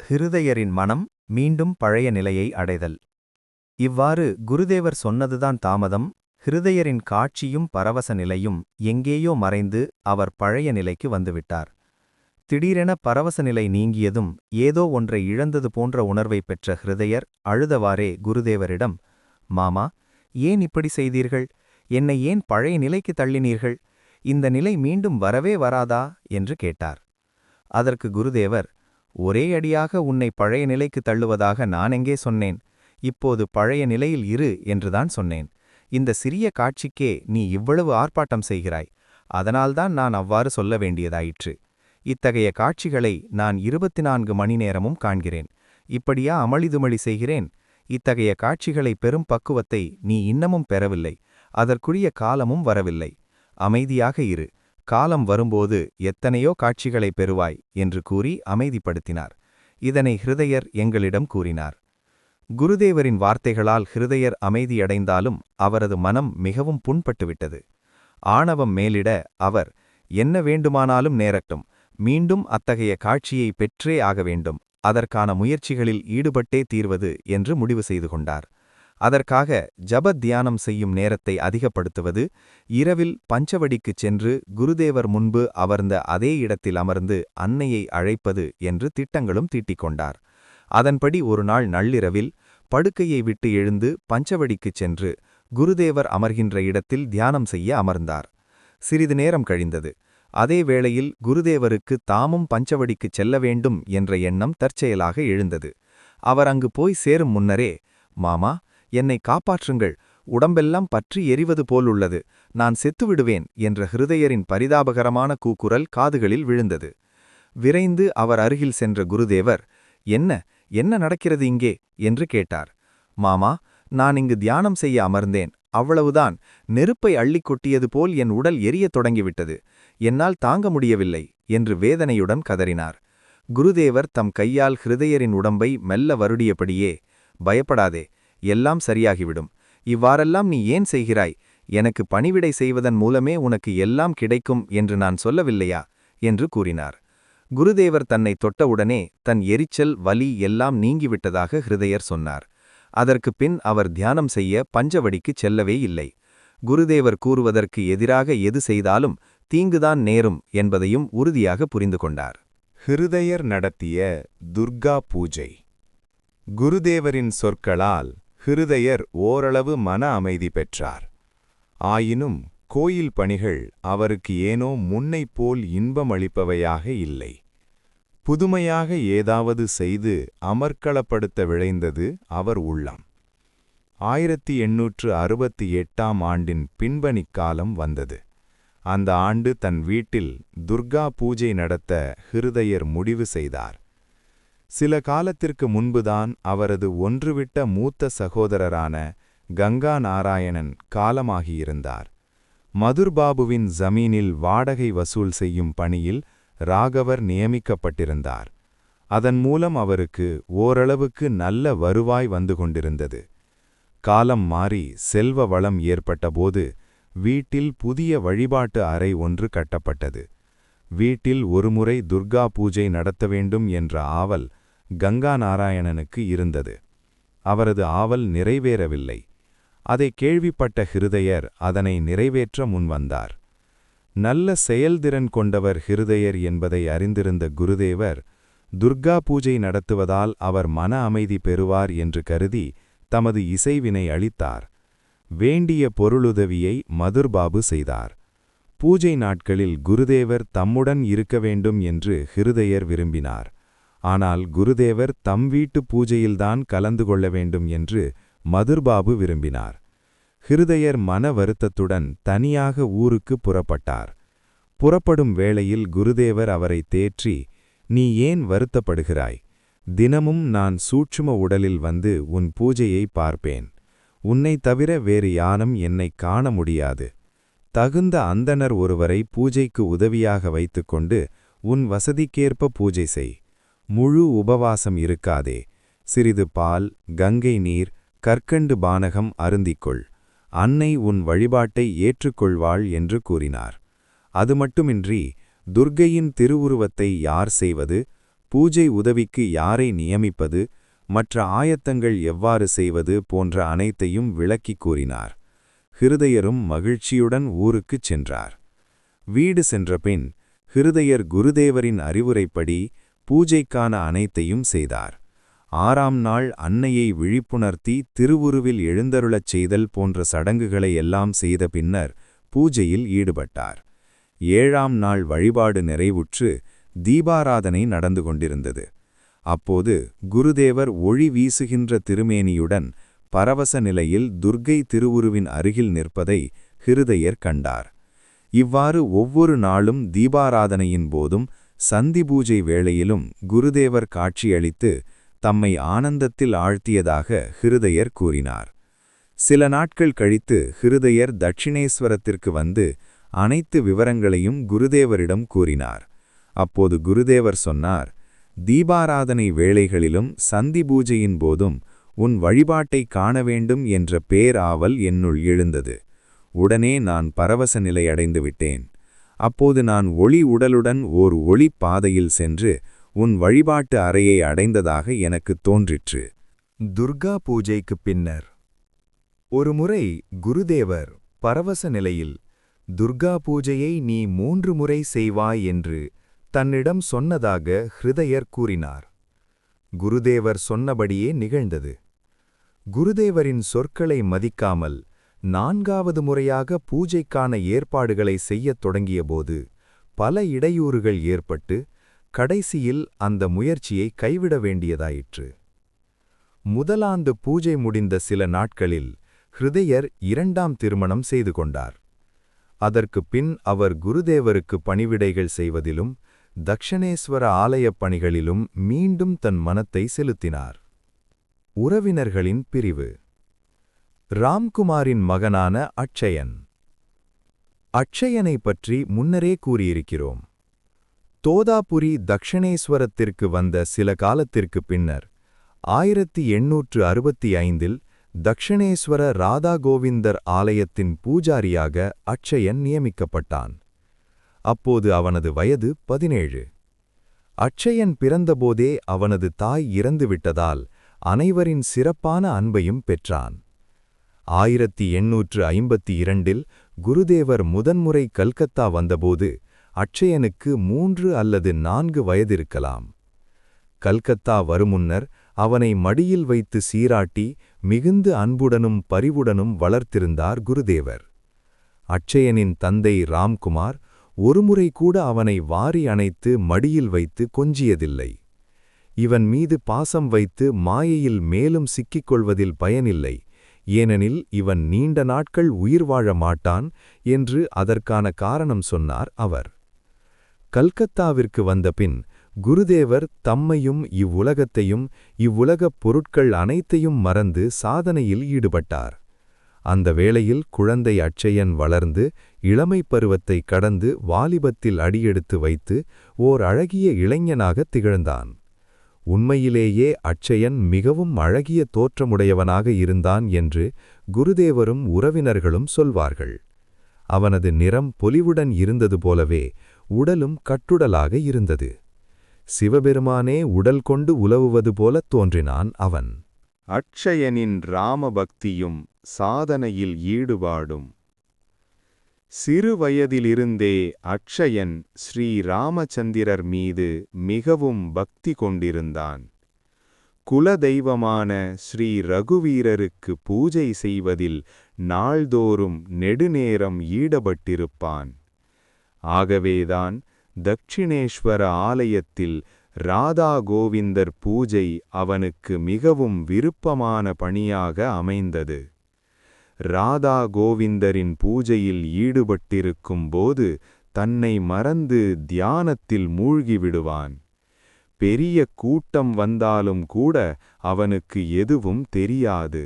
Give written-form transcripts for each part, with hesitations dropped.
ஹிருதயரின் மனம் மீண்டும் பழைய நிலையை அடைதல். இவ்வாறு குருதேவர் சொன்னதுதான் தாமதம். ஹிருதயரின் காட்சியும் பரவச நிலையும் எங்கேயோ மறைந்து அவர் பழைய நிலைக்கு வந்துவிட்டார். திடீரென பரவச நிலை நீங்கியதும் ஏதோ ஒன்றை இழந்தது போன்ற உணர்வை பெற்ற ஹிருதயர் அழுதவாறே குருதேவரிடம், மாமா, ஏன் இப்படி செய்தீர்கள்? என்னை ஏன் பழைய நிலைக்கு தள்ளினீர்கள்? இந்த நிலை மீண்டும் வரவே வராதா என்று கேட்டார். அதற்கு குருதேவர், ஒரே அடியாக உன்னை பழைய நிலைக்கு தள்ளுவதாக நான் எங்கே சொன்னேன்? இப்போது பழைய நிலையில் இரு என்றுதான் சொன்னேன். இந்த சிறிய காட்சிக்கே நீ இவ்வளவு ஆர்ப்பாட்டம் செய்கிறாய். அதனால்தான் நான் அவ்வாறு சொல்ல வேண்டியதாயிற்று. இத்தகைய காட்சிகளை நான் 24 மணி நேரமும் காண்கிறேன். இப்படியா அமளிதுமளி செய்கிறேன்? இத்தகைய காட்சிகளை பெரும் பக்குவத்தை நீ இன்னமும் பெறவில்லை. அதற்குரிய காலமும் வரவில்லை. அமைதியாக இரு. காலம் வரும்போது எத்தனையோ காட்சிகளை பெறுவாய் என்று கூறி அமைதிப்படுத்தினார். இதனை ஹிருதயர் எங்களிடம் கூறினார். குருதேவரின் வார்த்தைகளால் ஹிருதயர் அமைதியடைந்தாலும் அவரது மனம் மிகவும் புண்பட்டுவிட்டது. ஆணவம் மேலிட அவர், என்ன வேண்டுமானாலும் நேரட்டும், மீண்டும் அத்தகைய காட்சியை பெற்றே ஆக வேண்டும், அதற்கான முயற்சிகளில் ஈடுபட்டே தீர்வது என்று முடிவு செய்து கொண்டார். அதற்காக ஜப தியானம் செய்யும் நேரத்தை அதிகப்படுத்துவது, இரவில் பஞ்சவடிக்குச் சென்று குருதேவர் முன்பு அமர்ந்த அதே இடத்தில் அமர்ந்து அன்னையை அழைப்பது என்று திட்டங்களும் தீட்டிக்கொண்டார். அதன்படி ஒரு நாள் நள்ளிரவில் படுக்கையை விட்டு எழுந்து பஞ்சவடிக்குச் சென்று குருதேவர் அமர்கின்ற இடத்தில் தியானம் செய்ய அமர்ந்தார். சிறிது நேரம் கழிந்தது. அதே வேளையில் குருதேவருக்கு தாமும் பஞ்சவடிக்குச் செல்ல வேண்டும் என்ற எண்ணம் தற்செயலாக எழுந்தது. அவர் அங்கு போய் சேரும் முன்னரே, மாமா, என்னை காப்பாற்றுங்கள், உடம்பெல்லாம் பற்றி எரிவது போலுள்ளது, நான் செத்துவிடுவேன் என்ற ஹிருதயரின் பரிதாபகரமான கூக்குரல் காதுகளில் விழுந்தது. விரைந்து அவர் அருகில் சென்ற குருதேவர், என்ன நடக்கிறது இங்கே என்று கேட்டார். மாமா, நான் இங்கு தியானம் செய்ய அமர்ந்தேன், அவ்வளவுதான். நெருப்பை அள்ளிக் கொட்டியது போல் என் உடல் எரியத் தொடங்கிவிட்டது, என்னால் தாங்க முடியவில்லை என்று வேதனையுடன் கதறினார். குருதேவர் தம் கையால் ஹிருதயரின் உடம்பை மெல்ல வருடியபடியே, பயப்படாதே, எல்லாம் சரியாகிவிடும். இவ்வாறெல்லாம் நீ ஏன் செய்கிறாய்? எனக்கு பணிவிடை செய்வதன் மூலமே உனக்கு எல்லாம் கிடைக்கும் என்று நான் சொல்லவில்லையா என்று கூறினார். குருதேவர் தன்னை தொட்டவுடனே தன் எரிச்சல், வலி எல்லாம் நீங்கிவிட்டதாக ஹிருதயர் சொன்னார். அதற்கு பின் அவர் தியானம் செய்ய பஞ்சவடிக்குச் செல்லவே இல்லை. குருதேவர் கூறுவதற்கு எதிராக எது செய்தாலும் தீங்குதான் நேரும் என்பதையும் உறுதியாக புரிந்து கொண்டார். ஹிருதயர் நடத்திய துர்கா பூஜை. குருதேவரின் சொற்களால் ஹிருதயர் ஓரளவு மன அமைதி பெற்றார். ஆயினும் கோயில் பணிகள் அவருக்கு ஏனோ முன்னைப்போல் இன்பமளிப்பவையாக இல்லை. புதுமையாக ஏதாவது செய்து அமர்க்களப்படுத்த விழைந்தது அவர் உள்ளம். 1868ஆம் ஆண்டின் பின்பணிக்காலம் வந்தது. அந்த ஆண்டு தன் வீட்டில் துர்கா பூஜை நடத்த ஹிருதயர் முடிவு செய்தார். சில காலத்திற்கு முன்புதான் அவரது ஒன்றுவிட்ட மூத்த சகோதரரான கங்கா நாராயணன் காலமாகியிருந்தார். மதுர்பாபுவின் ஜமீனில் வாடகை வசூல் செய்யும் பணியில் ராகவர் நியமிக்கப்பட்டிருந்தார். அதன் மூலம் அவருக்கு ஓரளவுக்கு நல்ல வருவாய் வந்து கொண்டிருந்தது. காலம் மாறி செல்வ வளம் ஏற்பட்டபோது வீட்டில் புதிய வழிபாட்டு அறை ஒன்று கட்டப்பட்டது. வீட்டில் ஒருமுறை துர்கா பூஜை நடத்த வேண்டும் என்ற ஆவல் கங்கா நாராயணனுக்கு இருந்தது. அவரது ஆவல் நிறைவேறவில்லை. அதை கேள்விப்பட்ட ஹிருதயர் அதனை நிறைவேற்ற முன்வந்தார். நல்ல செயல்திறன் கொண்டவர் ஹிருதயர் என்பதை அறிந்திருந்த குருதேவர், துர்கா பூஜை நடத்துவதால் அவர் மன அமைதி பெறுவார் என்று கருதி தமது இசைவினை அளித்தார். வேண்டிய பொருளுதவியை மதுர்பாபு செய்தார். பூஜை நாட்களில் குருதேவர் தம்முடன் இருக்க வேண்டும் என்று ஹிருதயர் விரும்பினார். ஆனால் குருதேவர் தம் வீட்டு பூஜையில்தான் கலந்து கொள்ள வேண்டும் என்று மதுர்பாபு விரும்பினார். ஹிருதயர் மன வருத்தத்துடன் தனியாக ஊருக்கு புறப்பட்டார். புறப்படும் வேளையில் குருதேவர் அவரை தேற்றி, நீ ஏன் வருத்தப்படுகிறாய்? தினமும் நான் சூட்சும உடலில் வந்து உன் பூஜையை பார்ப்பேன். உன்னை தவிர வேறு யானும் என்னை காண முடியாது. தகுந்த அந்தணர் ஒருவரை பூஜைக்கு உதவியாக வைத்துக்கொண்டு உன் வசதிக்கேற்ப பூஜை செய். முழு உபவாசம் இருக்காதே. சிறிது பால், கங்கை நீர், கற்கண்டு பானகம் அருந்திக்கொள். அன்னை உன் வழிபாட்டை ஏற்றுக்கொள்வாள் என்று கூறினார். அது மட்டுமின்றி, துர்க்கையின் திருவுருவத்தை யார் செய்வது, பூஜை உதவிக்கு யாரை நியமிப்பது, மற்ற ஆயத்தங்கள் எவ்வாறு செய்வது போன்ற அனைத்தையும் விளக்கிக் கூறினார். ஹிருதயரும் மகிழ்ச்சியுடன் ஊருக்குச் சென்றார். வீடு சென்றபின் ஹிருதயர் குருதேவரின் அறிவுரைப்படி பூஜைக்கான அனைத்தையும் செய்தார். 6ஆம் நாள் அன்னையை விழிப்புணர்த்தி திருவுருவில் எழுந்தருளச் செய்தல் போன்ற சடங்குகளை எல்லாம் செய்த பின்னர் பூஜையில் ஈடுபட்டார். 7ஆம் நாள் வழிபாடு நிறைவுற்று தீபாராதனை நடந்து கொண்டிருந்தது. அப்போது குருதேவர் ஒளி வீசுகின்ற திருமேனியுடன் பரவச நிலையில் துர்க்கை திருவுருவின் அருகில் நிற்பதை ஹிருதயர் கண்டார். இவ்வாறு ஒவ்வொரு நாளும் தீபாராதனையின் போதும் சந்தி பூஜை வேளையிலும் குருதேவர் காட்சியளித்து தம்மை ஆனந்தத்தில் ஆழ்த்தியதாக ஹிருதயர் கூறினார். சில நாட்கள் கழித்து ஹிருதயர் தட்சிணேஸ்வரத்திற்கு வந்து அனைத்து விவரங்களையும் குருதேவரிடம் கூறினார். அப்போது குருதேவர் சொன்னார், தீபாராதனை வேளைகளிலும் சந்தி பூஜையின் போதும் உன் வழிபாட்டை காண வேண்டும் என்ற பேராவல் என்னுள் எழுந்தது. உடனே நான் பரவச நிலை அடைந்து விட்டேன். அப்போது நான் ஒளி உடலுடன் ஓர் ஒளி பாதையில் சென்று உன் வழிபாட்டு அறையை அடைந்ததாக எனக்கு தோன்றிற்று. துர்கா பூஜைக்குப் பின்னர் ஒருமுறை குருதேவர் பரவச நிலையில் துர்கா பூஜையை நீ 3 முறை செய்வாய் என்று தன்னிடம் சொன்னதாக ஹிருதயர் கூறினார். குருதேவர் சொன்னபடியே நிகழ்ந்தது. குருதேவரின் சொற்களை மதிக்காமல் 4வது முறையாக பூஜைக்கான ஏற்பாடுகளை செய்யத் தொடங்கியபோது பல இடையூறுகள் ஏற்பட்டு கடைசியில் அந்த முயற்சியை கைவிட வேண்டியதாயிற்று. முதலாண்டு பூஜை முடிந்த சில நாட்களில் ஹிருதயர் 2ஆம் திருமணம் செய்து கொண்டார். அதற்குப் பின் அவர் குருதேவருக்கு பணிவிடைகள் செய்வதிலும் தக்ஷணேஸ்வர ஆலயப் பணிகளிலும் மீண்டும் தன் மனத்தை செலுத்தினார். உறவினர்களின் பிரிவு. ராம்குமாரின் மகனான அட்சயன். அட்சயனை பற்றி முன்னரே கூறியிருக்கிறோம். தோதாபுரி தக்ஷணேஸ்வரத்திற்கு வந்த சில காலத்திற்குப் பின்னர் 1865இல் தக்ஷணேஸ்வர ராதா கோவிந்தர் ஆலயத்தின் பூஜாரியாக அட்சயன் நியமிக்கப்பட்டான். அப்போது அவனது வயது 17. அட்சயன் பிறந்தபோதே அவனது தாய் இறந்துவிட்டதால் அனைவரின் சிறப்பான அன்பையும் பெற்றான். 1852இல் குருதேவர் முதன்முறை கல்கத்தா வந்தபோது அட்சயனுக்கு 3 அல்லது 4 வயதிருக்கலாம். கல்கத்தா வருமுன்னர் அவனை மடியில் வைத்து சீராட்டி மிகுந்த அன்புடனும் பரிவுடனும் வளர்த்திருந்தார் குருதேவர். அட்சயனின் தந்தை ராம்குமார் ஒருமுறை கூட அவனை வாரி அணைத்து மடியில் வைத்து கொஞ்சியதில்லை. இவன் மீது பாசம் வைத்து மாயையில் மேலும் சிக்கிக் கொள்வதில் பயனில்லை, ஏனெனில் இவன் நீண்ட நாட்கள் உயிர் வாழ மாட்டான் என்று அதற்கான காரணம் சொன்னார் அவர். கல்கத்தாவிற்கு வந்தபின் குருதேவர் தம்மையும் இவ்வுலகத்தையும் இவ்வுலகப் பொருட்கள் அனைத்தையும் மறந்து சாதனையில் ஈடுபட்டார். அந்த வேளையில் குழந்தை அட்சயன் வளர்ந்து இளமைப் பருவத்தை கடந்து வாலிபத்தில் அடியெடுத்து வைத்து ஓர் அழகிய இளைஞனாகத் திகழ்ந்தான். உண்மையிலேயே அட்சயன் மிகவும் அழகிய தோற்றமுடையவனாக இருந்தான் என்று குருதேவரும் உறவினர்களும் சொல்வார்கள். அவனது நிறம் பொலிவுடன் இருந்தது போலவே உடலும் கட்டுடலாக இருந்தது. சிவபெருமானே உடல் கொண்டு உலவுவது போலத் தோன்றினான் அவன். அட்சயனின் ராமபக்தியும் சாதனையில் ஈடுபாடும். சிறு வயதிலிருந்தே அட்சயன் ஸ்ரீ ராமச்சந்திரர் மீது மிகவும் பக்தி கொண்டிருந்தான். குலதெய்வமான ஸ்ரீ ரகுவீரருக்கு பூஜை செய்வதில் நாள்தோறும் நெடுநேரம் ஈடுபட்டிருப்பான். ஆகவேதான் தட்சிணேஸ்வர ஆலயத்தில் ராதா கோவிந்தர் பூஜை அவனுக்கு மிகவும் விருப்பமான பணியாக அமைந்தது. ராதா கோவிந்தரின் பூஜையில் ஈடுபட்டிருக்கும் போது தன்னை மறந்து தியானத்தில் மூழ்கிவிடுவான். பெரிய கூட்டம் வந்தாலும் கூட அவனுக்கு எதுவும் தெரியாது.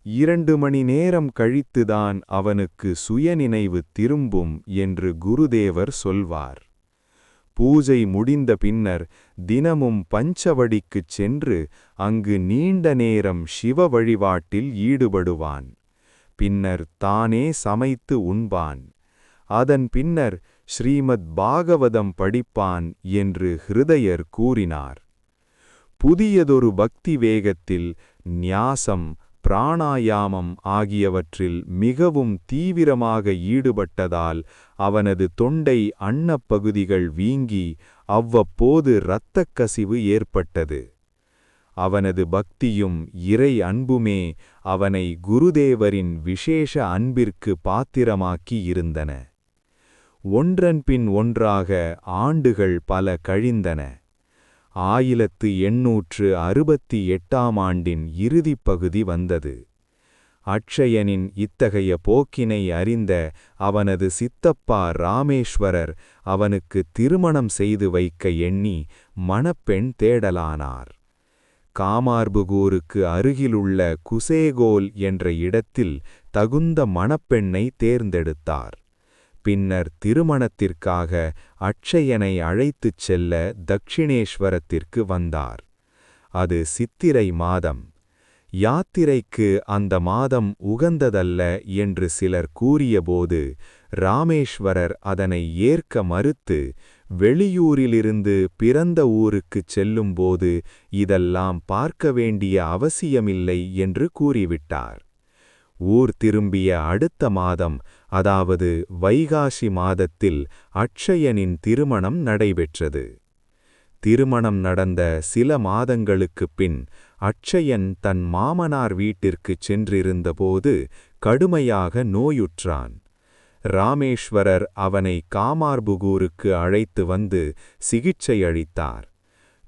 2 மணி நேரம் கழித்துதான் அவனுக்கு சுயநினைவு திரும்பும் என்று குருதேவர் சொல்வார். பூஜை முடிந்த பின்னர் தினமும் பஞ்சவடிக்குச் சென்று அங்கு நீண்ட நேரம் சிவ வழிபாட்டில் ஈடுபடுவான். பின்னர் தானே சமைத்து உண்பான். அதன் பின்னர் ஸ்ரீமத் பாகவதம் படிப்பான் என்று ஹிருதயர் கூறினார். புதியதொரு பக்தி வேகத்தில் ந்யாசம், பிராணாயாமம் ஆகியவற்றில் மிகவும் தீவிரமாக ஈடுபட்டதால் அவனது தொண்டை அன்னப்பகுதிகள் வீங்கி அவ்வப்போது இரத்தக் கசிவு ஏற்பட்டது. அவனது பக்தியும் இறை அன்புமே அவனை குருதேவரின் விசேஷ அன்பிற்கு பாத்திரமாக்கி இருந்தன. ஒன்றன்பின் ஒன்றாக ஆண்டுகள் பல கழிந்தன. 1868ஆம் ஆண்டின் இறுதிப் பகுதி வந்தது. அக்ஷயனின் இத்தகைய போக்கினை அறிந்த அவனது சித்தப்பா ராமேஸ்வரர் அவனுக்கு திருமணம் செய்து வைக்க எண்ணி மணப்பெண் தேடலானார். காமார்புகூருக்கு அருகிலுள்ள குசேகோல் என்ற இடத்தில் தகுந்த மணப்பெண்ணை தேர்ந்தெடுத்தார். பின்னர் திருமணத்திற்காக அக்ஷயனை அழைத்துச் செல்ல தக்ஷிணேஸ்வரத்திற்கு வந்தார். அது சித்திரை மாதம். யாத்திரைக்கு அந்த மாதம் உகந்ததல்ல என்று சிலர் கூறியபோது ராமேஸ்வரர் அதனை ஏற்க மறுத்து, வெளியூரிலிருந்து பிறந்த ஊருக்குச் செல்லும்போது இதெல்லாம் பார்க்க வேண்டிய அவசியமில்லை என்று கூறிவிட்டார். ஊர் திரும்பிய அடுத்த மாதம், அதாவது வைகாசி மாதத்தில் அக்ஷயனின் திருமணம் நடைபெற்றது. திருமணம் நடந்த சில மாதங்களுக்குப் பின் அக்ஷயன் தன் மாமனார் வீட்டிற்குச் சென்றிருந்தபோது கடுமையாக நோயுற்றான். ராமேஸ்வரர் அவனை காமார்புகூருக்கு அழைத்து வந்து சிகிச்சை அளித்தார்.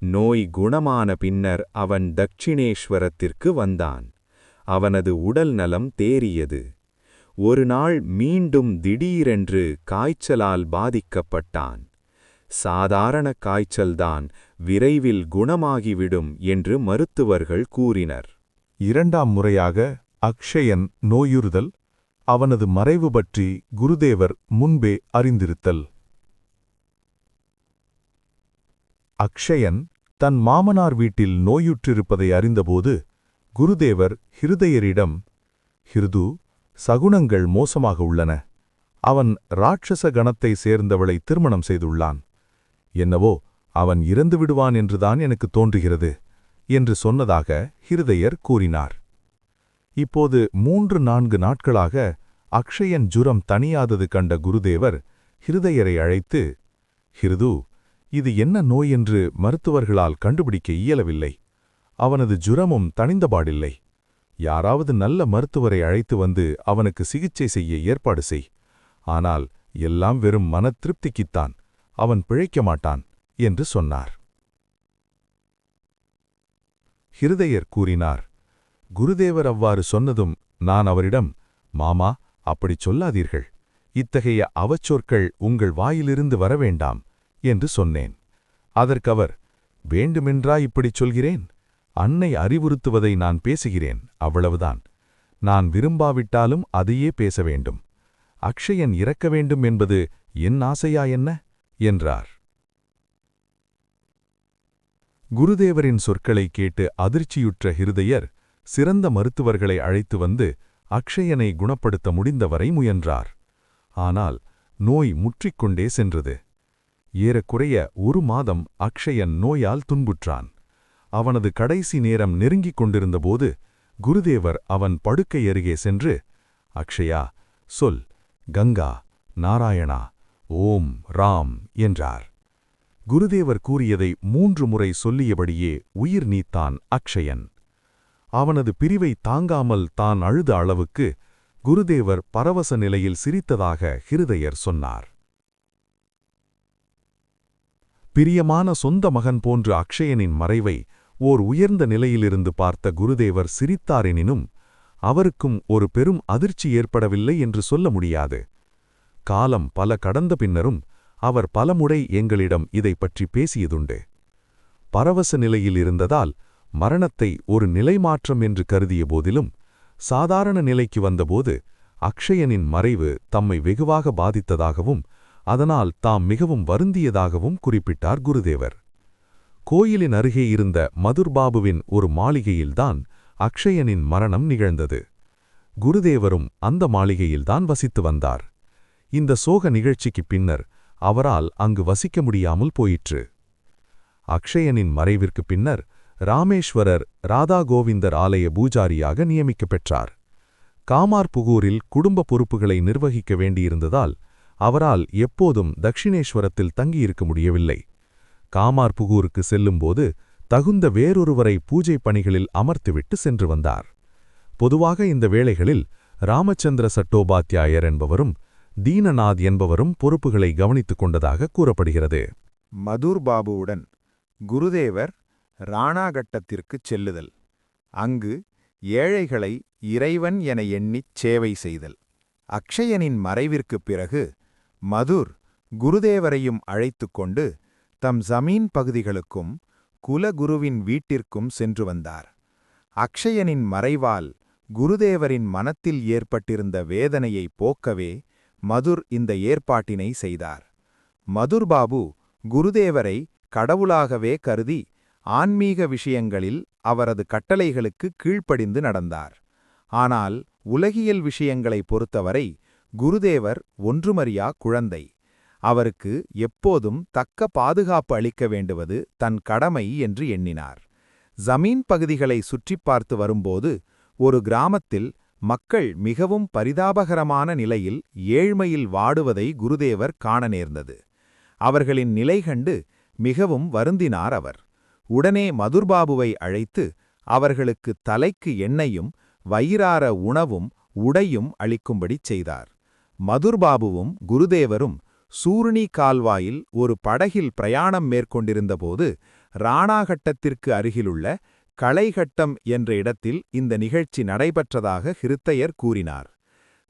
நோய் குணமான பின்னர் அவன் தக்ஷிணேஸ்வரத்திற்கு வந்தான். அவனது உடல் நலம் தேறியது. ஒரு நாள் மீண்டும் திடீரென்று காய்ச்சலால் பாதிக்கப்பட்டான். சாதாரண காய்ச்சல்தான், விரைவில் குணமாகிவிடும் என்று மருத்துவர்கள் கூறினர். 2ஆம் முறையாக அக்ஷயன் நோயுறுதல், அவனது மறைவு பற்றி குருதேவர் முன்பே அறிந்திருத்தல். அக்ஷயன் தன் மாமனார் வீட்டில் நோயுற்றிருப்பதை அறிந்தபோது குருதேவர் ஹிருதயரிடம், "ஹிருது, சகுனங்கள் மோசமாக உள்ளன. அவன் ராட்சச கணத்தை சேர்ந்தவளை திருமணம் செய்துள்ளான். என்னவோ அவன் இறந்து விடுவான் என்றுதான் எனக்கு தோன்றுகிறது" என்று சொன்னதாக ஹிருதயர் கூறினார். இப்போது 3-4 நாட்களாக அக்ஷயன் ஜுரம் தணியாதது கண்ட குருதேவர் ஹிருதயரை அழைத்து, "ஹிருது, இது என்ன நோய் என்று மருத்துவர்களால் கண்டுபிடிக்க இயலவில்லை. அவனது ஜுரமும் தணிந்தபாடில்லை. யாராவது நல்ல மருத்துவரை அழைத்து வந்து அவனுக்கு சிகிச்சை செய்ய ஏற்பாடு செய். ஆனால் எல்லாம் வெறும் மனத்திருப்திக்குத்தான். அவன் பிழைக்க மாட்டான்" என்று சொன்னார். ஹிருதயர் கூறினார், "குருதேவர் அவ்வாறு சொன்னதும் நான் அவரிடம், மாமா, அப்படிச் சொல்லாதீர்கள். இத்தகைய அவச்சொற்கள் உங்கள் வாயிலிருந்து வரவேண்டாம் என்று சொன்னேன். அதற்கவர், வேண்டுமென்றா இப்படிச் சொல்கிறேன்? அன்னை அறிவுறுத்துவதை நான் பேசுகிறேன், அவ்வளவுதான். நான் விரும்பாவிட்டாலும் அதையே பேச வேண்டும். அக்ஷயன் இறக்க வேண்டும் என்பது என் ஆசையா என்ன?" என்றார். குருதேவரின் சொற்களைக் கேட்டு அதிர்ச்சியுற்ற ஹிருதயர் சிறந்த மருத்துவர்களை அழைத்து வந்து அக்ஷயனை குணப்படுத்த முடிந்தவரை முயன்றார். ஆனால் நோய் முற்றிக்கொண்டே சென்றது. ஏறக்குறைய 1 மாதம் அக்ஷயன் நோயால் துன்புற்றான். அவனது கடைசி நேரம் நெருங்கிக் கொண்டிருந்தபோது குருதேவர் அவன் படுக்கை அருகே சென்று, "அக்ஷயா, சொல், கங்கா, நாராயணா, ஓம், ராம்" என்றார். குருதேவர் கூறியதை 3 முறை சொல்லியபடியே உயிர் நீத்தான் அக்ஷயன். அவனது பிரிவை தாங்காமல் தான் அழுத அளவுக்கு குருதேவர் பரவச நிலையில் சிரித்ததாக ஹிருதயர் சொன்னார். பிரியமான சொந்த மகன் போன்ற அக்ஷயனின் மறைவை ஓர் உயர்ந்த நிலையிலிருந்து பார்த்த குருதேவர் சிரித்தாரெனினும் அவருக்கும் ஒரு பெரும் அதிர்ச்சி ஏற்படவில்லை என்று சொல்ல முடியாது. காலம் பல கடந்த பின்னரும் அவர் பலமுறை எங்களிடம் இதைப் பற்றி பேசியதுண்டு. பரவச நிலையில் இருந்ததால் மரணத்தை ஒரு நிலைமாற்றம் என்று கருதிய போதிலும் சாதாரண நிலைக்கு வந்தபோது அக்ஷயனின் மறைவு தம்மை வெகுவாக பாதித்ததாகவும் அதனால் தாம் மிகவும் வருந்தியதாகவும் குறிப்பிட்டார் குருதேவர். கோயிலின் அருகே இருந்த மதுர்பாபுவின் ஒரு மாளிகையில்தான் அக்ஷயனின் மரணம் நிகழ்ந்தது. குருதேவரும் அந்த மாளிகையில்தான் வசித்து வந்தார். இந்த சோக நிகழ்ச்சிக்குப் பின்னர் அவரால் அங்கு வசிக்க முடியாமல் போயிற்று. அக்ஷயனின் மறைவிற்குப் பின்னர் ராமேஸ்வரர் ராதா கோவிந்தர் ஆலய பூஜாரியாக நியமிக்கப் பெற்றார். காமார்புகூரில் குடும்ப பொறுப்புகளை நிர்வகிக்க வேண்டியிருந்ததால் அவரால் எப்போதும் தக்ஷிணேஸ்வரத்தில் தங்கியிருக்க முடியவில்லை. காமார்புகூருக்கு செல்லும்போது தகுந்த வேறொருவரை பூஜை பணிகளில் அமர்த்திவிட்டு சென்று வந்தார். பொதுவாக இந்த வேளைகளில் ராமச்சந்திர சட்டோபாத்யாயர் என்பவரும் தீனநாத் என்பவரும் பொறுப்புகளை கவனித்துக் கொண்டதாக கூறப்படுகிறது. மதுர் பாபுவுடன் குருதேவர் ராணாகட்டத்திற்குச் செல்லுதல். அங்கு ஏழைகளை இறைவன் என எண்ணிச் சேவை செய்தல். அக்ஷயனின் மறைவிற்குப் பிறகு மதுர் குருதேவரையும் அழைத்துக் கொண்டு தம் ஜமீன் பகுதிகளுக்கும் குலகுருவின் வீட்டிற்கும் சென்று வந்தார். அக்ஷயனின் மறைவால் குருதேவரின் மனத்தில் ஏற்பட்டிருந்த வேதனையை போக்கவே மதுர் இந்த ஏற்பாட்டினை செய்தார். மதுர்பாபு குருதேவரை கடவுளாகவே கருதி ஆன்மீக விஷயங்களில் அவரது கட்டளைகளுக்கு கீழ்ப்படிந்து நடந்தார். ஆனால் உலகியல் விஷயங்களை பொறுத்தவரை குருதேவர் ஒன்றுமறியா குழந்தை. அவருக்கு எப்போதும் தக்க பாதுகாப்பு அளிக்க வேண்டுவது தன் கடமை என்று எண்ணினார். ஜமீன் பகுதிகளை சுற்றிப் பார்த்து வரும்போது ஒரு கிராமத்தில் மக்கள் மிகவும் பரிதாபகரமான நிலையில் ஏழ்மையில் வாடுவதை குருதேவர் காண நேர்ந்தது. அவர்களின் நிலை கண்டு மிகவும் வருந்தினார் அவர். உடனே மதுர்பாபுவை அழைத்து அவர்களுக்கு தலைக்கு எண்ணெயும் வயிறார உணவும் உடையும் அளிக்கும்படிச் செய்தார். மதுர்பாபுவும் குருதேவரும் சூர்ணி கால்வாயில் ஒரு படகில் பிரயாணம் மேற்கொண்டிருந்தபோது ராணாகட்டத்திற்கு அருகிலுள்ள களைகட்டம் என்ற இடத்தில் இந்த நிகழ்ச்சி நடைபெற்றதாக ஹிருத்தயர் கூறினார்.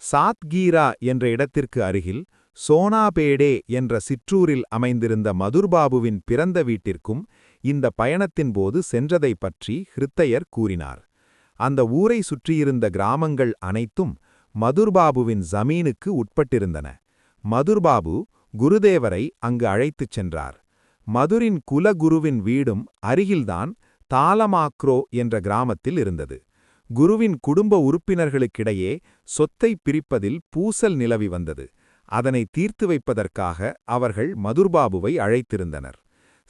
சாத்கீரா என்ற இடத்திற்கு அருகில் சோனாபேடே என்ற சிற்றூரில் அமைந்திருந்த மதுர்பாபுவின் பிறந்த வீட்டிற்கும் இந்த பயணத்தின்போது சென்றதை பற்றி ஹிருத்தயர் கூறினார். அந்த ஊரை சுற்றியிருந்த கிராமங்கள் அனைத்தும் மதுர்பாபுவின் ஜமீனுக்கு உட்பட்டிருந்தன. மதுர்பாபு குருதேவரை அங்கு அழைத்துச் சென்றார். மதுரின் குலகுருவின் வீடும் அருகில்தான் தாலமாக்ரோ என்ற கிராமத்தில் இருந்தது. குருவின் குடும்ப உறுப்பினர்களுக்கிடையே சொத்தை பிரிப்பதில் பூசல் நிலவி வந்தது. அதனை தீர்த்து வைப்பதற்காக அவர்கள் மதுர்பாபுவை அழைத்திருந்தனர்.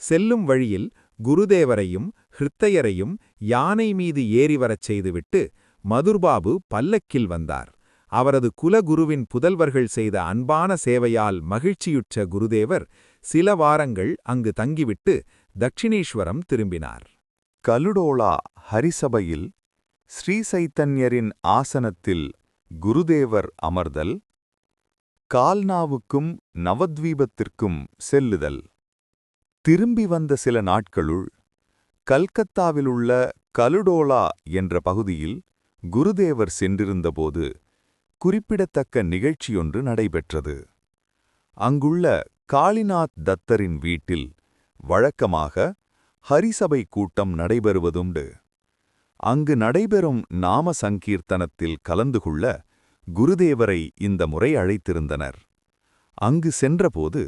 செல்லும் வழியில் குருதேவரையும் ஹிருத்தயரையும் யானை மீது ஏறிவரச் செய்துவிட்டு மதுர்பாபு பல்லக்கில் வந்தார். அவரது குலகுருவின் புதல்வர்கள் செய்த அன்பான சேவையால் மகிழ்ச்சியுற்ற குருதேவர் சில வாரங்கள் அங்கு தங்கிவிட்டு தக்ஷிணேஸ்வரம் திரும்பினார். கலுடோலா ஹரிசபையில் ஸ்ரீசைத்தன்யரின் ஆசனத்தில் குருதேவர் அமர்தல், கால்னாவுக்கும் நவத்வீபத்திற்கும் செல்லுதல். திரும்பி வந்த சில நாட்களுள் கல்கத்தாவிலுள்ள கலுடோலா என்ற பகுதியில் குருதேவர் சென்றிருந்தபோது குறிப்பிடத்தக்க நிகழ்ச்சியொன்று நடைபெற்றது. அங்குள்ள காளிநாத் தத்தரின் வீட்டில் வழக்கமாக ஹரிசபை கூட்டம் நடைபெறுவதுண்டு. அங்கு நடைபெறும் நாம சங்கீர்த்தனத்தில் கலந்து கொள்ள குருதேவரை இந்த முறை அழைத்திருந்தனர். அங்கு சென்றபோது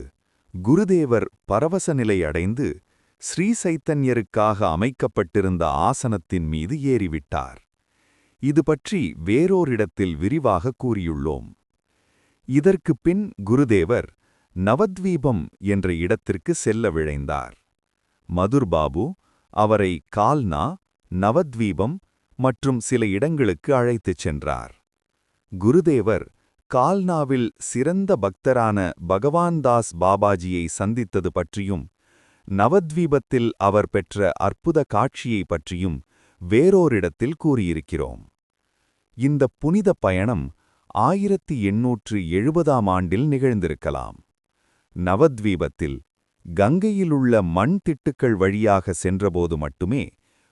குருதேவர் பரவச நிலை அடைந்து ஸ்ரீசைத்தன்யருக்காக அமைக்கப்பட்டிருந்த ஆசனத்தின் மீது ஏறிவிட்டார். இது பற்றி வேறோரிடத்தில் விரிவாக கூறியுள்ளோம். இதற்குப் பின் குருதேவர் நவத்வீபம் என்ற இடத்திற்கு செல்ல விழைந்தார். மதுர்பாபு அவரை கால்னா, நவத்வீபம் மற்றும் சில இடங்களுக்கு அழைத்துச் சென்றார். குருதேவர் கால்னாவில் சிறந்த பக்தரான பகவான்தாஸ் பாபாஜியை சந்தித்தது பற்றியும் நவத்வீபத்தில் அவர் பெற்ற அற்புத காட்சியை பற்றியும் வேறோரிடத்தில் கூறியிருக்கிறோம். இந்த புனித பயணம் 1870ஆம் ஆண்டில் நிகழ்ந்திருக்கலாம். நவத்வீபத்தில் கங்கையிலுள்ள மண் திட்டுக்கள் வழியாக சென்றபோது மட்டுமே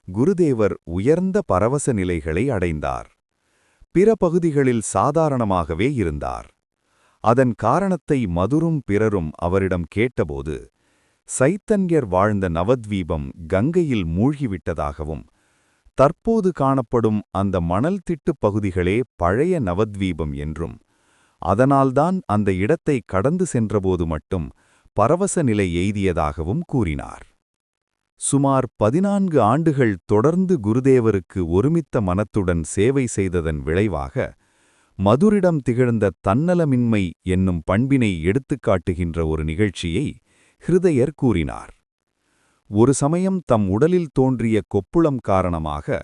குருதேவர் உயர்ந்த பரவச நிலைகளை அடைந்தார். பிற பகுதிகளில் சாதாரணமாகவே இருந்தார். அதன் காரணத்தை மதுரும் பிறரும் அவரிடம் கேட்டபோது சைத்தன்யர் வாழ்ந்த நவத்வீபம் கங்கையில் மூழ்கிவிட்டதாகவும் தற்போது காணப்படும் அந்த மணல் திட்டுப் பகுதிகளே பழைய நவத்வீபம் என்றும் அதனால்தான் அந்த இடத்தை கடந்து சென்றபோது மட்டும் பரவச நிலை எய்தியதாகவும் கூறினார். சுமார் 14 ஆண்டுகள் தொடர்ந்து குருதேவருக்கு ஒருமித்த மனத்துடன் சேவை செய்ததன் விளைவாக மதுரிடம் திகழ்ந்த தன்னலமின்மை என்னும் பண்பினை எடுத்துக்காட்டுகின்ற ஒரு நிகழ்ச்சியை ஹிருதயர் கூறினார். ஒரு சமயம் தம் உடலில் தோன்றிய கொப்புளம் காரணமாக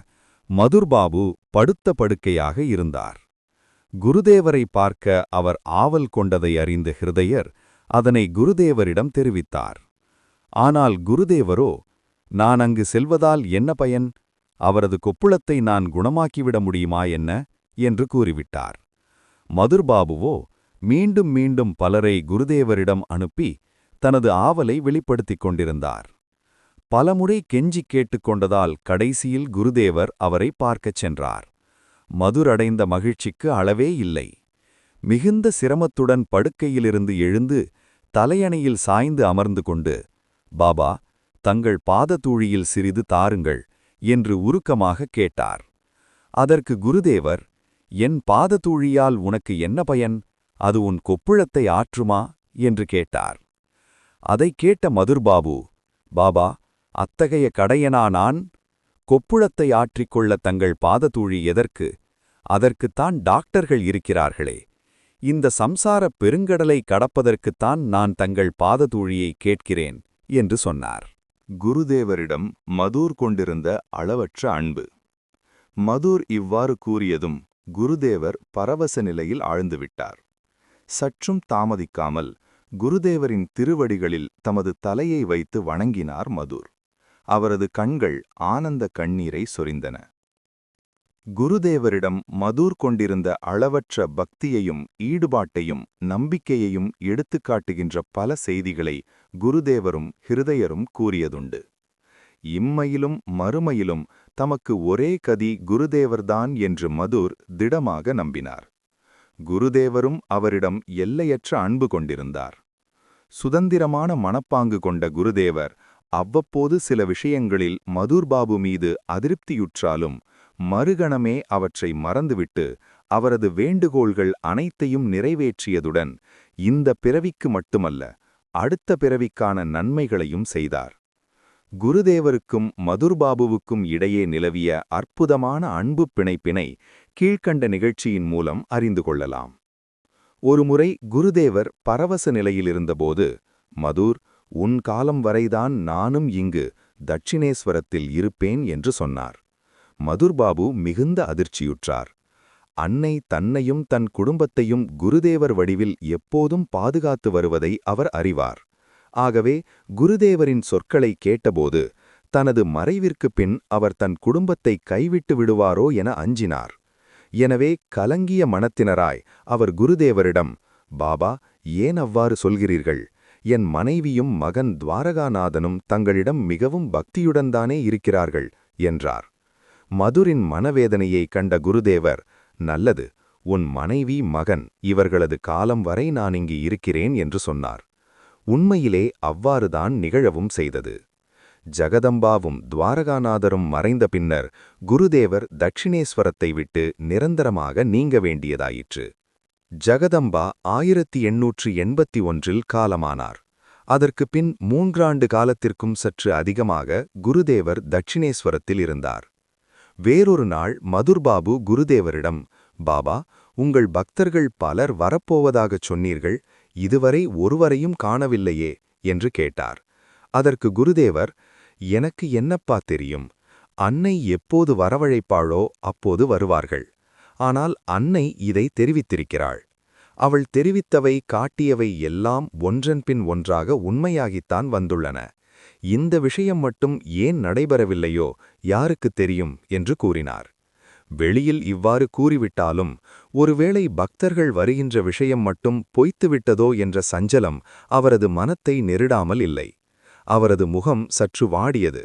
மதுர்பாபு படுத்த படுக்கையாக இருந்தார். குருதேவரை பார்க்க அவர் ஆவல் கொண்டதை அறிந்த ஹிருதயர் அதனை குருதேவரிடம் தெரிவித்தார். ஆனால் குருதேவரோ, நான் அங்கு செல்வதால் என்ன பயன்? அவரது கொப்புளத்தை நான் குணமாக்கிவிட முடியுமா என்ன என்று கூறிவிட்டார். மதுர்பாபுவோ மீண்டும் மீண்டும் பலரை குருதேவரிடம் அனுப்பி தனது ஆவலை வெளிப்படுத்திக் கொண்டிருந்தார். பலமுறை கெஞ்சிக் கேட்டுக்கொண்டதால் கடைசியில் குருதேவர் அவரை பார்க்கச் சென்றார். மதுர் அடைந்த மகிழ்ச்சிக்கு அளவே இல்லை. மிகுந்த சிரமத்துடன் படுக்கையிலிருந்து எழுந்து தலையணையில் சாய்ந்து அமர்ந்து கொண்டு, பாபா, தங்கள் பாததூழியில் சிறிது தாருங்கள் என்று உருக்கமாக கேட்டார். அதற்கு குருதேவர், என் பாததூழியால் உனக்கு என்ன பயன்? அது உன் கொப்புளத்தை ஆற்றுமா என்று கேட்டார். அதைக் கேட்ட மதுர்பாபு, பாபா, அத்தகைய கடையனா நான்? கொப்புளத்தை ஆற்றிக்கொள்ள தங்கள் பாததூழி எதற்கு? அதற்குத்தான் டாக்டர்கள் இருக்கிறார்களே. இந்த சம்சாரப் பெருங்கடலை கடப்பதற்குத்தான் நான் தங்கள் பாததூழியை கேட்கிறேன் என்று சொன்னார். குருதேவரிடம் மதுர் கொண்டிருந்த அளவற்ற அன்பு. மதுர் இவ்வாறு கூறியதும் குருதேவர் பரவச நிலையில் ஆழ்ந்துவிட்டார். சற்றும் தாமதிக்காமல் குருதேவரின் திருவடிகளில் தமது தலையை வைத்து வணங்கினார் மதுர். அவரது கண்கள் ஆனந்த கண்ணீரை சொரிந்தன. குருதேவரிடம் மதுர் கொண்டிருந்த அளவற்ற பக்தியையும் ஈடுபாட்டையும் நம்பிக்கையையும் எடுத்துக்காட்டுகின்ற பல செய்திகளை குருதேவரும் ஹிருதயரும் கூறியதுண்டு. இம்மையிலும் மறுமையிலும் தமக்கு ஒரே கதி குருதேவர்தான் என்று மதுர் திடமாக நம்பினார். குருதேவரும் அவரிடம் எல்லையற்ற அன்பு கொண்டிருந்தார். சுதந்திரமான மனப்பாங்கு கொண்ட குருதேவர் அவ்வப்போது சில விஷயங்களில் மதுர்பாபு மீது அதிருப்தியுற்றாலும் மறுகணமே அவற்றை மறந்துவிட்டு அவரது வேண்டுகோள்கள் அனைத்தையும் நிறைவேற்றியதுடன் இந்த பிறவிக்கு மட்டுமல்ல, அடுத்த பிறவிக்கான நன்மைகளையும் செய்தார். குருதேவருக்கும் மதுர்பாபுவுக்கும் இடையே நிலவிய அற்புதமான அன்பு பிணைப்பினை கீழ்க்கண்ட நிகழ்ச்சியின் மூலம் அறிந்து கொள்ளலாம். ஒருமுறை குருதேவர் பரவச நிலையிலிருந்தபோது, மதுர், உன் காலம் வரைதான் நானும் இங்கு தட்சிணேஸ்வரத்தில் இருப்பேன் என்று சொன்னார். மதுர்பாபு மிகுந்த அதிர்ச்சியுற்றார். அன்னை தன்னையும் தன் குடும்பத்தையும் குருதேவர் வடிவில் எப்போதும் பாதுகாத்து வருவதை அவர் அறிவார். ஆகவே குருதேவரின் சொற்களை கேட்டபோது தனது மறைவிற்குப் பின் அவர் தன் குடும்பத்தை கைவிட்டு விடுவாரோ என அஞ்சினார். எனவே கலங்கிய மனத்தினராய் அவர் குருதேவரிடம், பாபா, ஏன் அவ்வாறு சொல்கிறீர்கள்? என் மனைவியும் மகன் துவாரகாநாதனும் தங்களிடம் மிகவும் பக்தியுடன்தானே இருக்கிறார்கள் என்றார். மதுரின் மனவேதனையை கண்ட குருதேவர், நல்லது, உன் மனைவி மகன் இவர்களது காலம் வரை நான் இங்கு இருக்கிறேன் என்று சொன்னார். உண்மையிலே அவ்வாறுதான் நிகழவும் செய்தது. ஜகதம்பாவும் துவாரகாநாதரும் மறைந்த பின்னர் குருதேவர் தட்சிணேஸ்வரத்தை விட்டு நிரந்தரமாக நீங்க வேண்டியதாயிற்று. ஜகதம்பா 1881இல் காலமானார். அதற்கு பின் 3 ஆண்டு காலத்திற்கும் சற்று அதிகமாக குருதேவர் தட்சிணேஸ்வரத்தில் இருந்தார். வேறொரு நாள் மதுர்பாபு குருதேவரிடம், பாபா, உங்கள் பக்தர்கள் பலர் வரப்போவதாகச் சொன்னீர்கள், இதுவரை ஒருவரையும் காணவில்லையே என்று கேட்டார். அதற்கு குருதேவர், எனக்கு என்னப்பா தெரியும்? அன்னை எப்போது வரவழைப்பாளோ அப்போது வருவார்கள். ஆனால் அன்னை இதை தெரிவித்திருக்கிறாள். அவள் தெரிவித்தவை காட்டியவை எல்லாம் ஒன்றன்பின் ஒன்றாக உண்மையாகித்தான் வந்துள்ளன. இந்த விஷயம் மட்டும் ஏன் நடைபெறவில்லையோ யாருக்குத் தெரியும் என்று கூறினார். வெளியில் இவ்வாறு கூறிவிட்டாலும் ஒருவேளை பக்தர்கள் வருகின்ற விஷயம் மட்டும் பொய்த்துவிட்டதோ என்ற சஞ்சலம் அவரது மனத்தை நெருடாமல் இல்லை. அவரது முகம் சற்று வாடியது.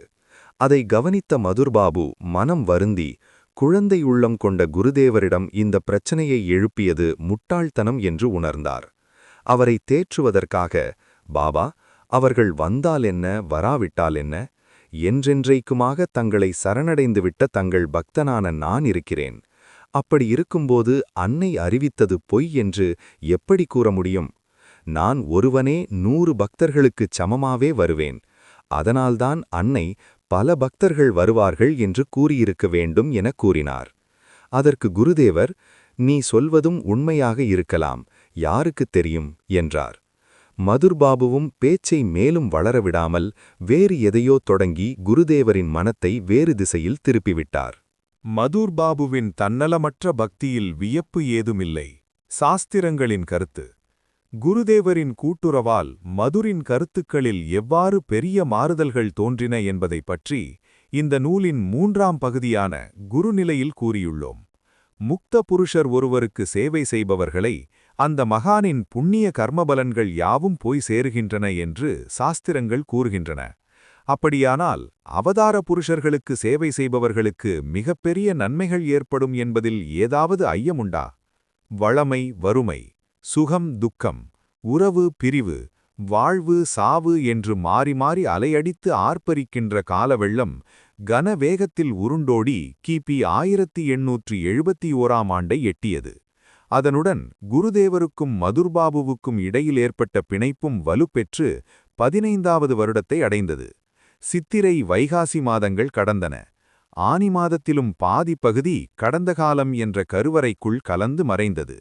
அதை கவனித்த மதுர்பாபு மனம் வருந்தி, குழந்தை உள்ளம் கொண்ட குருதேவரிடம் இந்த பிரச்சனையை எழுப்பியது முட்டாள்தனம் என்று உணர்ந்தார். அவரை தேற்றுவதற்காக, பாபா, அவர்கள் வந்தால் என்ன, வராவிட்டால் என்ன? என்றென்றைக்குமாக தங்களை சரணடைந்துவிட்ட தங்கள் பக்தனான நான் இருக்கிறேன். அப்படி இருக்கும்போது அன்னை அறிவித்தது பொய் என்று எப்படி கூற முடியும்? நான் ஒருவனே 100 பக்தர்களுக்குச் சமமாவே வருவேன். அதனால்தான் அன்னை பல பக்தர்கள் வருவார்கள் என்று கூறியிருக்க வேண்டும் என கூறினார். அதற்கு குருதேவர், நீ சொல்வதும் உண்மையாக இருக்கலாம், யாருக்குத் தெரியும் என்றார். மதுர்பாபுவும் பேச்சை மேலும் வளரவிடாமல் வேறு எதையோ தொடங்கி குருதேவரின் மனத்தை வேறு திசையில் திருப்பிவிட்டார். மதுர்பாபுவின் தன்னலமற்ற பக்தியில் வியப்பு ஏதுமில்லை. சாஸ்திரங்களின் கருத்து. குருதேவரின் கூட்டுறவால் மதுரின் கருத்துக்களில் எவ்வாறு பெரிய மாறுதல்கள் தோன்றின என்பதைப் பற்றி இந்த நூலின் 3ஆம் பகுதியான குருநிலையில் கூறியுள்ளோம். முக்த புருஷர் ஒருவருக்கு சேவை செய்பவர்களை அந்த மகானின் புண்ணிய கர்மபலன்கள் யாவும் போய் சேருகின்றன என்று சாஸ்திரங்கள் கூறுகின்றன. அப்படியானால் அவதார புருஷர்களுக்கு சேவை செய்பவர்களுக்கு மிகப்பெரிய நன்மைகள் ஏற்படும் என்பதில் ஏதாவது ஐயமுண்டா? வளமை, வறுமை, சுகம், துக்கம், உறவு, பிரிவு, வாழ்வு, சாவு என்று மாறி மாறி அலையடித்து ஆர்ப்பரிக்கின்ற காலவெள்ளம் கன வேகத்தில் உருண்டோடி கிபி 1871ஆம் ஆண்டை எட்டியது. அதனுடன் குருதேவருக்கும் மதுர்பாபுவுக்கும் இடையில் ஏற்பட்ட பிணைப்பும் வலுப்பெற்று 15வது வருடத்தை அடைந்தது. சித்திரை, வைகாசி மாதங்கள் கடந்தன. ஆனி மாதத்திலும் பாதி பகுதி கடந்த காலம் என்ற கருவறைக்குள் கலந்து மறைந்தது.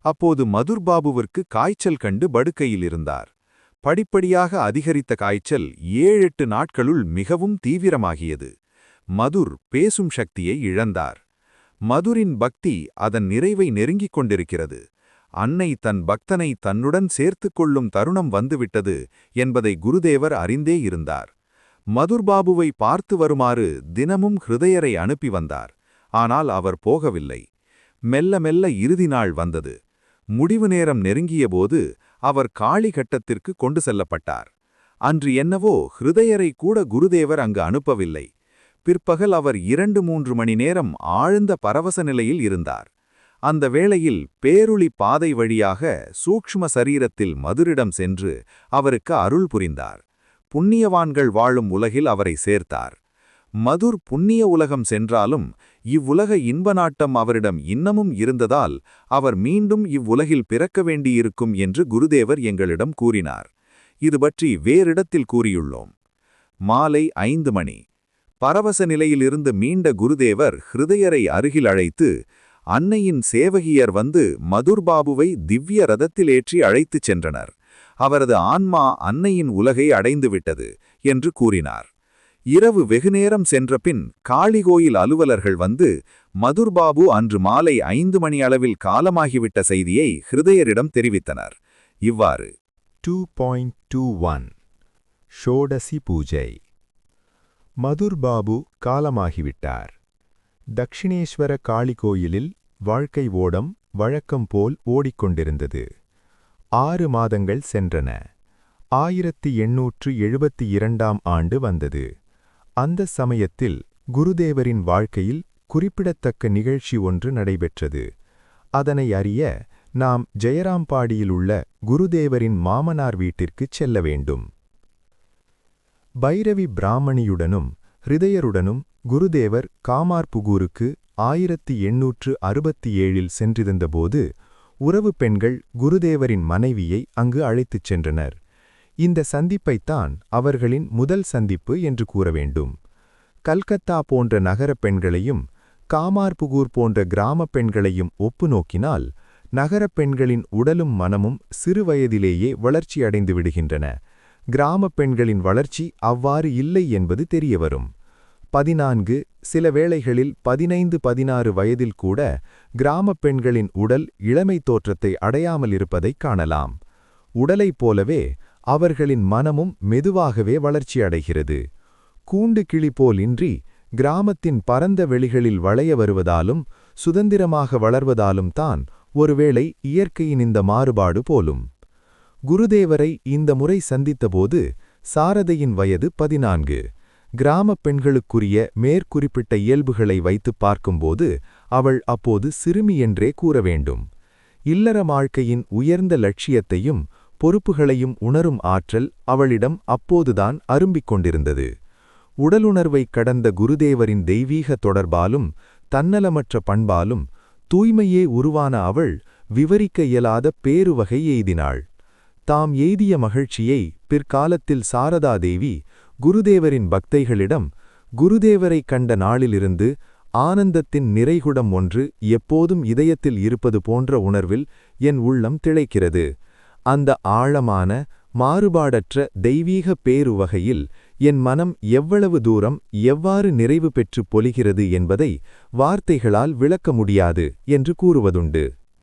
அப்போது மதுர்பாபுவிற்கு காய்ச்சல் கண்டு படுக்கையில் இருந்தார். படிப்படியாக அதிகரித்த காய்ச்சல் 7-8 நாட்களுள் மிகவும் தீவிரமாகியது. மதுர் பேசும் சக்தியை இழந்தார். மதுரின் பக்தி அதன் நிறைவை நெருங்கிக் கொண்டிருக்கிறது. அன்னை தன் பக்தனை தன்னுடன் சேர்த்துக் கொள்ளும் தருணம் வந்துவிட்டது என்பதை குருதேவர் அறிந்தே இருந்தார். மதுர்பாபுவை பார்த்து வருமாறு தினமும் ஹிருதயரை அனுப்பி வந்தார். ஆனால் அவர் போகவில்லை. மெல்ல மெல்ல இறுதி நாள் வந்தது. முடிவு நேரம் நெருங்கியபோது அவர் காளிகட்டத்திற்கு கொண்டு செல்லப்பட்டார். அன்று என்னவோ ஹிருதயரை கூட குருதேவர் அங்கு அனுப்பவில்லை. பிற்பகல் அவர் 2-3 மணி நேரம் ஆழ்ந்த பரவச நிலையில் இருந்தார். அந்த வேளையில் பேருளி பாதை வழியாக சூக்ஷ்ம சரீரத்தில் மதுரிடம் சென்று அவருக்கு அருள் புரிந்தார். புண்ணியவான்கள் வாழும் உலகில் அவரை சேர்த்தார். மதுர் புண்ணிய உலகம் சென்றாலும் இவ்வுலக இன்ப நாட்டம் அவரிடம் இன்னமும் இருந்ததால் அவர் மீண்டும் இவ்வுலகில் பிறக்க வேண்டியிருக்கும் என்று குருதேவர் எங்களிடம் கூறினார். இது பற்றி வேறிடத்தில் கூறியுள்ளோம். மாலை 5 மணி. பரவச நிலையிலிருந்து மீண்ட குருதேவர் ஹிருதயரை அருகில் அழைத்து, அன்னையின் சேவகியர் வந்து மதுர்பாபுவை திவ்ய ரதத்தில் ஏற்றி அழைத்துச் சென்றனர். அவரது ஆன்மா அன்னையின் உலகை அடைந்துவிட்டது என்று கூறினார். இரவு வெகுநேரம் சென்றபின் காளிகோயில் அலுவலர்கள் வந்து மதுர்பாபு அன்று மாலை 5 மணி அளவில் காலமாகிவிட்ட செய்தியை ஹிருதயரிடம் தெரிவித்தனர். இவ்வாறு 2.21 ஷோடசி பூஜை. மதுர்பாபு காலமாகிவிட்டார். தக்ஷிணேஸ்வர காளி கோயிலில் வாழ்க்கை ஓடம் வழக்கம் போல் ஓடிக்கொண்டிருந்தது. 6 மாதங்கள் சென்றன. 1872ஆம் ஆண்டு வந்தது. அந்த சமயத்தில் குருதேவரின் வாழ்க்கையில் குறிப்பிடத்தக்க நிகழ்ச்சி ஒன்று நடைபெற்றது. அதனை அறிய நாம் ஜெயராம்பாடியிலுள்ள குருதேவரின் மாமனார் வீட்டிற்குச் செல்ல வேண்டும். பைரவி பிராமணியுடனும் ஹிருதயருடனும் குருதேவர் காமார்புகூருக்கு 1867இல் சென்றிருந்தபோது உறவு பெண்கள் குருதேவரின் மனைவியை அங்கு அழைத்துச் சென்றனர். இந்த சந்திப்பைத்தான் அவர்களின் முதல் சந்திப்பு என்று கூற வேண்டும். கல்கத்தா போன்ற நகரப் பெண்களையும் காமார்புகூர் போன்ற கிராமப் பெண்களையும் ஒப்பு நோக்கினால் நகரப் பெண்களின் உடலும் மனமும் சிறுவயதிலேயே வளர்ச்சியடைந்து விடுகின்றன. கிராமப் பெண்களின் வளர்ச்சி அவ்வாறு இல்லை என்பது தெரியவரும். 14, சில வேளைகளில் 15-16 வயதில் கூட கிராமப் பெண்களின் உடல் இளமை தோற்றத்தை அடையாமல் இருப்பதைக் காணலாம். உடலைப் போலவே அவர்களின் மனமும் மெதுவாகவே வளர்ச்சியடைகிறது. கூண்டு கிளி போல் இன்றி கிராமத்தின் பரந்த வெளிகளில் வளைய வருவதாலும் சுதந்திரமாக வளர்வதாலும் தான் ஒருவேளை இயற்கையின் இந்த மாறுபாடு போலும். குருதேவரை இந்த முறை சந்தித்தபோது சாரதையின் வயது 14. கிராமப் பெண்களுக்குரிய மேற்குறிப்பிட்ட இயல்புகளை வைத்துப் பார்க்கும்போது அவள் அப்போது சிறுமி என்றே கூற வேண்டும். இல்லற வாழ்க்கையின் உயர்ந்த லட்சியத்தையும் பொறுப்புகளையும் உணரும் ஆற்றல் அவளிடம் அப்போதுதான் அரும்பிக் கொண்டிருந்தது. உடலுணர்வைக் கடந்த குருதேவரின் தெய்வீக தொடர்பாலும் தன்னலமற்ற பண்பாலும் தூய்மையே உருவான அவள் விவரிக்க இயலாத பேருவகை எய்தினாள். தாம் எய்திய மகிழ்ச்சியை பிற்காலத்தில் சாரதாதேவி குருதேவரின் பக்தைகளிடம் குருதேவரை கண்ட நாளிலிருந்து ஆனந்தத்தின் நிறைகுடம் ஒன்று எப்போதும் இதயத்தில் இருப்பது போன்ற உணர்வில் என் உள்ளம் திளைக்கிறது. அந்த ஆழமான, மாறுபாடற்ற தெய்வீக பேருவகையில் என் மனம் எவ்வளவு தூரம் எவ்வாறு நிறைவு பெற்று பொலிகிறது என்பதை வார்த்தைகளால் விளக்க முடியாது என்று கூறுவதுண்டு.